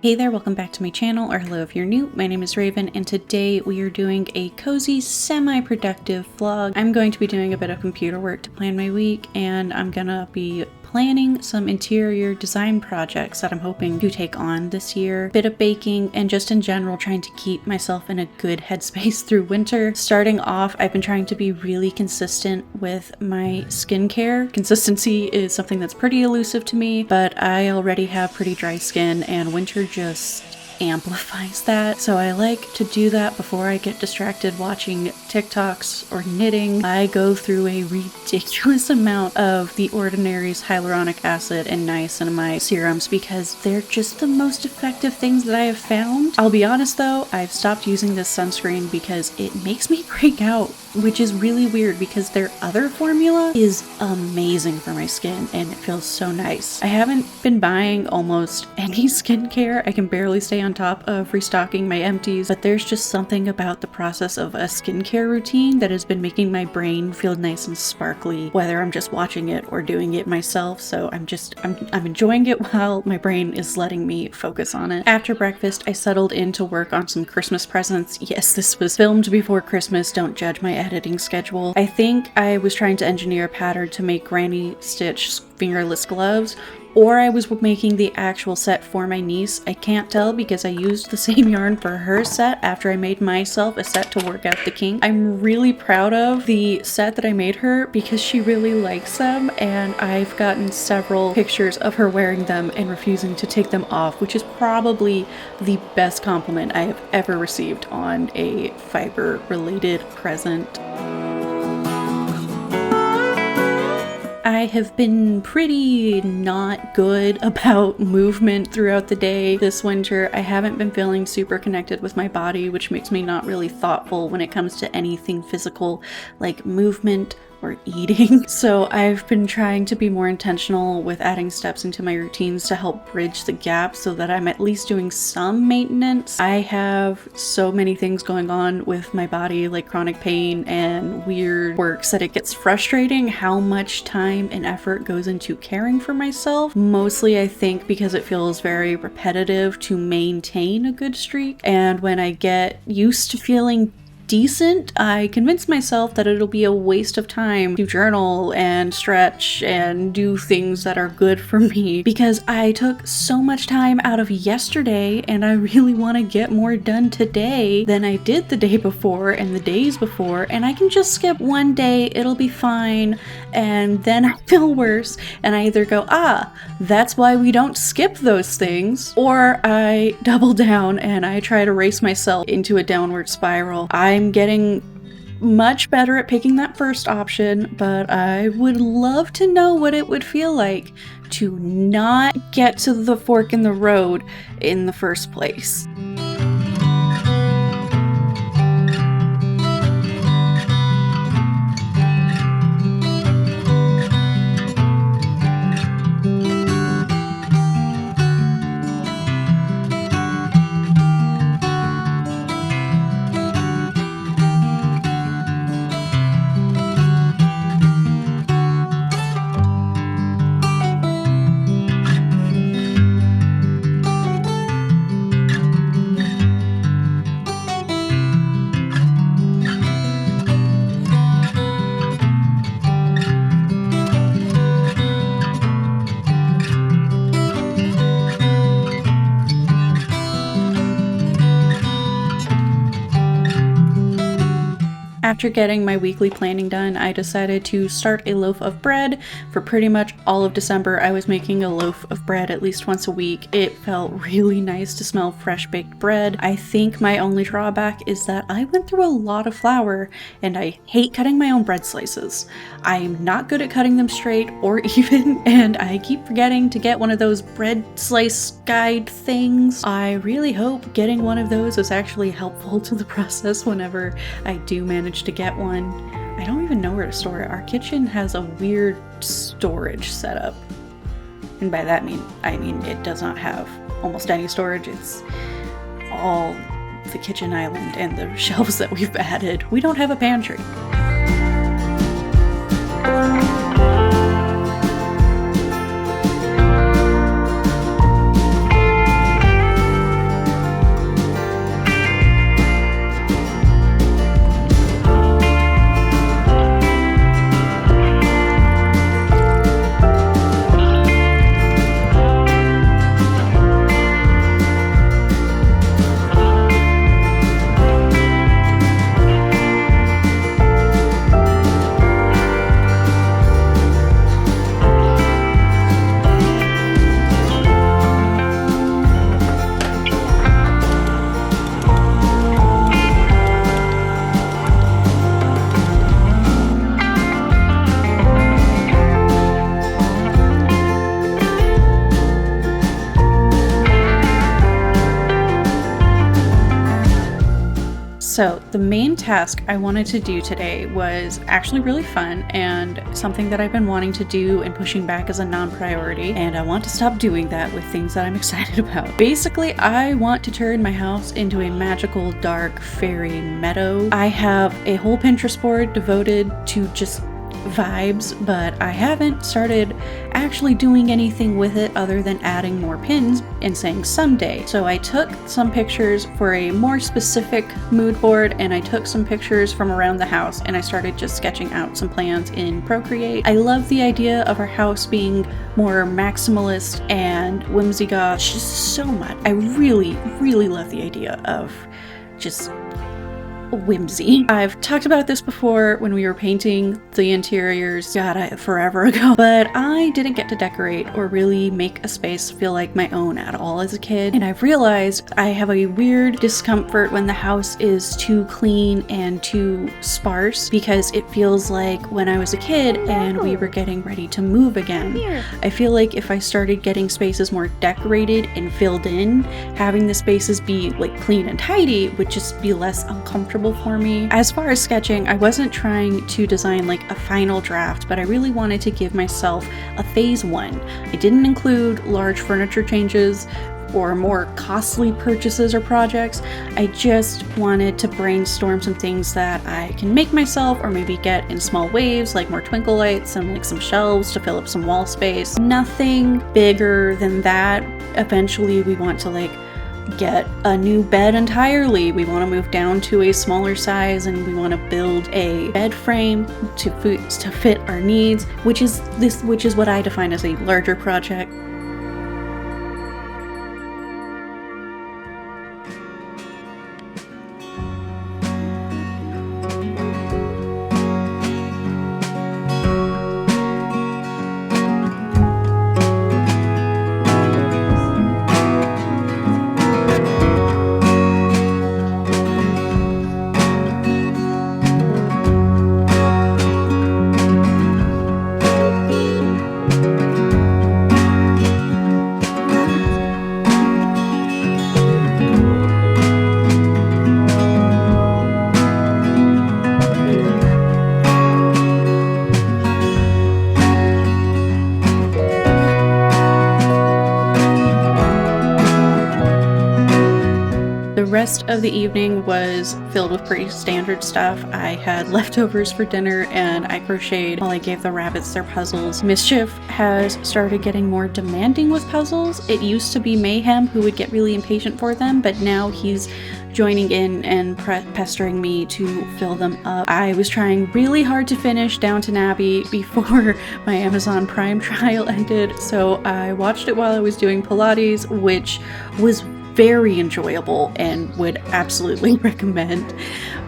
Hey there, welcome back to my channel, or hello if you're new. My name is Raven, and today we are doing a cozy, semi-productive vlog. I'm going to be doing a bit of computer work to plan my week, and I'm gonna be planning some interior design projects that I'm hoping to take on this year. Bit of baking, and just in general trying to keep myself in a good headspace through winter. Starting off, I've been trying to be really consistent with my skincare. Consistency is something that's pretty elusive to me, but I already have pretty dry skin, and winter just amplifies that. So I like to do that before I get distracted watching TikToks or knitting. I go through a ridiculous amount of The Ordinary's hyaluronic acid and niacinamide serums because they're just the most effective things that I have found. I'll be honest though, I've stopped using this sunscreen because it makes me break out, which is really weird because their other formula is amazing for my skin and it feels so nice. I haven't been buying almost any skincare. I can barely stay on top of restocking my empties, but there's just something about the process of a skincare routine that has been making my brain feel nice and sparkly, whether I'm just watching it or doing it myself. So I'm enjoying it while my brain is letting me focus on it. After breakfast, I settled in to work on some Christmas presents. Yes, this was filmed before Christmas. Don't judge my editing schedule. I think I was trying to engineer a pattern to make Granny stitch fingerless gloves, or I was making the actual set for my niece. I can't tell because I used the same yarn for her set after I made myself a set to work out the kink. I'm really proud of the set that I made her because she really likes them, and I've gotten several pictures of her wearing them and refusing to take them off, which is probably the best compliment I have ever received on a fiber related present. I have been pretty not good about movement throughout the day this winter. I haven't been feeling super connected with my body, which makes me not really thoughtful when it comes to anything physical like movement or eating. So I've been trying to be more intentional with adding steps into my routines to help bridge the gap so that I'm at least doing some maintenance. I have so many things going on with my body, like chronic pain and weird quirks, that it gets frustrating how much time and effort goes into caring for myself. Mostly I think because it feels very repetitive to maintain a good streak, and when I get used to feeling decent, I convince myself that it'll be a waste of time to journal and stretch and do things that are good for me because I took so much time out of yesterday and I really want to get more done today than I did the day before and the days before, and I can just skip one day, it'll be fine, and then I feel worse and I either go, that's why we don't skip those things, or I double down and I try to race myself into a downward spiral. I'm getting much better at picking that first option, but I would love to know what it would feel like to not get to the fork in the road in the first place. After getting my weekly planning done, I decided to start a loaf of bread. For pretty much all of December, I was making a loaf of bread at least once a week. It felt really nice to smell fresh baked bread. I think my only drawback is that I went through a lot of flour and I hate cutting my own bread slices. I'm not good at cutting them straight or even, and I keep forgetting to get one of those bread slice guide things. I really hope getting one of those is actually helpful to the process whenever I do manage to get one. I don't even know where to store it. Our kitchen has a weird storage setup, and by that I mean it does not have almost any storage. It's all the kitchen island and the shelves that we've added. We don't have a pantry. So the main task I wanted to do today was actually really fun and something that I've been wanting to do and pushing back as a non-priority, and I want to stop doing that with things that I'm excited about. Basically, I want to turn my house into a magical, dark, fairy meadow. I have a whole Pinterest board devoted to just vibes, but I haven't started actually doing anything with it other than adding more pins and saying someday. So I took some pictures for a more specific mood board, and I took some pictures from around the house, and I started just sketching out some plans in Procreate. I love the idea of our house being more maximalist and whimsigoth just so much. I really love the idea of just whimsy. I've talked about this before when we were painting the interiors, forever ago, but I didn't get to decorate or really make a space feel like my own at all as a kid, and I've realized I have a weird discomfort when the house is too clean and too sparse, because it feels like when I was a kid and we were getting ready to move again. I feel like if I started getting spaces more decorated and filled in, having the spaces be like clean and tidy would just be less uncomfortable for me. As far as sketching, I wasn't trying to design like a final draft, but I really wanted to give myself a phase 1. I didn't include large furniture changes or more costly purchases or projects. I just wanted to brainstorm some things that I can make myself or maybe get in small waves, like more twinkle lights and like some shelves to fill up some wall space. Nothing bigger than that. Eventually we want to like get a new bed entirely. We want to move down to a smaller size, and we want to build a bed frame to fit our needs, which is what I define as a larger project. The rest of the evening was filled with pretty standard stuff. I had leftovers for dinner and I crocheted while I gave the rabbits their puzzles. Mischief has started getting more demanding with puzzles. It used to be Mayhem who would get really impatient for them, but now he's joining in and pestering me to fill them up. I was trying really hard to finish Downton Abbey before my Amazon Prime trial ended, so I watched it while I was doing Pilates, which was very enjoyable and would absolutely recommend.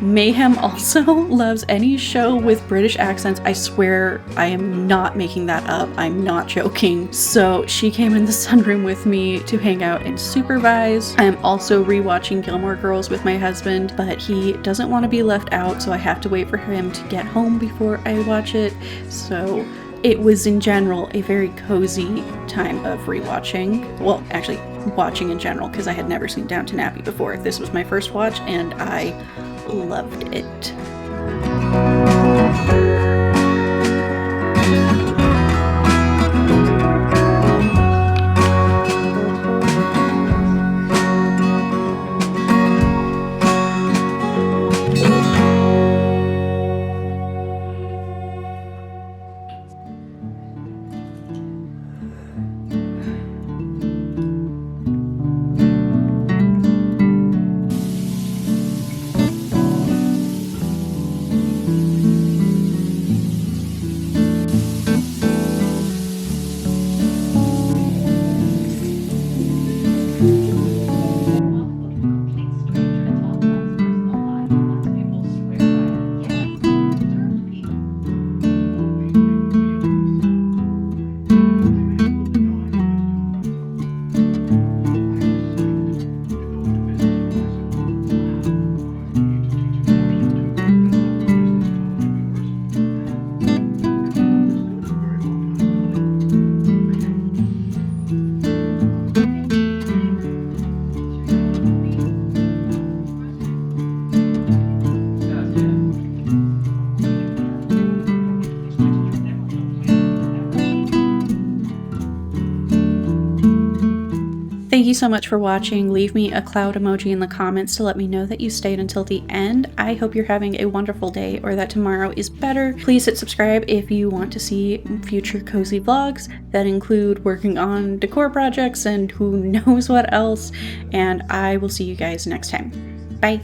Mayhem also loves any show with British accents. I swear I am not making that up. I'm not joking. So she came in the sunroom with me to hang out and supervise. I am also rewatching Gilmore Girls with my husband, but he doesn't want to be left out, so I have to wait for him to get home before I watch it. So it was in general a very cozy time of rewatching. Well, actually watching in general, because I had never seen Downton Abbey before. This was my first watch and I loved it. Thank you so much for watching. Leave me a cloud emoji in the comments to let me know that you stayed until the end. I hope you're having a wonderful day or that tomorrow is better. Please hit subscribe if you want to see future cozy vlogs that include working on decor projects and who knows what else. And I will see you guys next time. Bye.